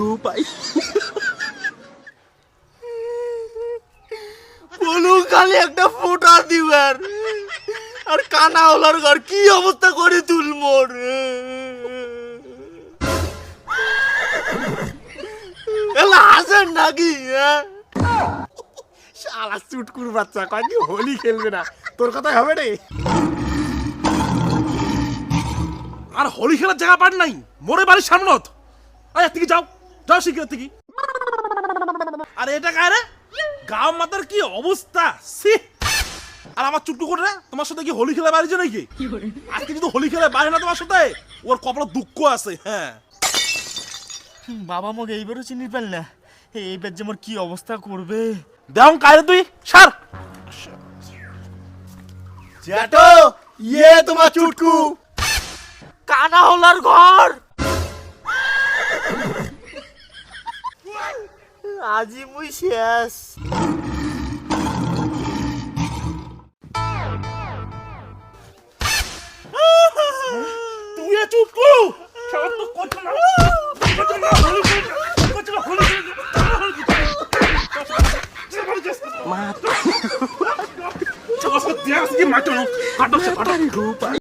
গো পাই। বলু খালি একটা ফোঁটা দিবার আর কানা হলার ঘর কি অবস্থা করে তুলমোর। এলা হাসেন নাকি? শালা চুটকুর বাচ্চা কয় কি হোলি খেলবে না, তোর কথাই হবে রে। আর হোলি খেলার জায়গা পার নাই মোরে বাড়ির সামনত। আয় থেকে যাও, যাও শিখে থেকে। আর এটা কায় রে? গাঁও মাতার কি অবস্থা সি। আর আমার চুট্টু করে রে তোমার সাথে কি হোলি খেলা বাড়িছে নাকি? আজকে যদি হোলি খেলা বাইরে না তোমার সাথে, ওর কপালে দুঃখ আছে। হ্যাঁ বাবা মগে এইবারও চিনি পেল না, এইবার যে মোর কি অবস্থা করবে। দেও কায়রে তুই সার। জ্যাঠো ইয়ে তোমার চুটকু কানা হলার ঘর। আজি মুই শেষ। তুই চুটকু সব তো কত না কত না হোলি খেলা কত না হোলি মা তো চলো দেখ কি মাটো কাটো সে কাটো।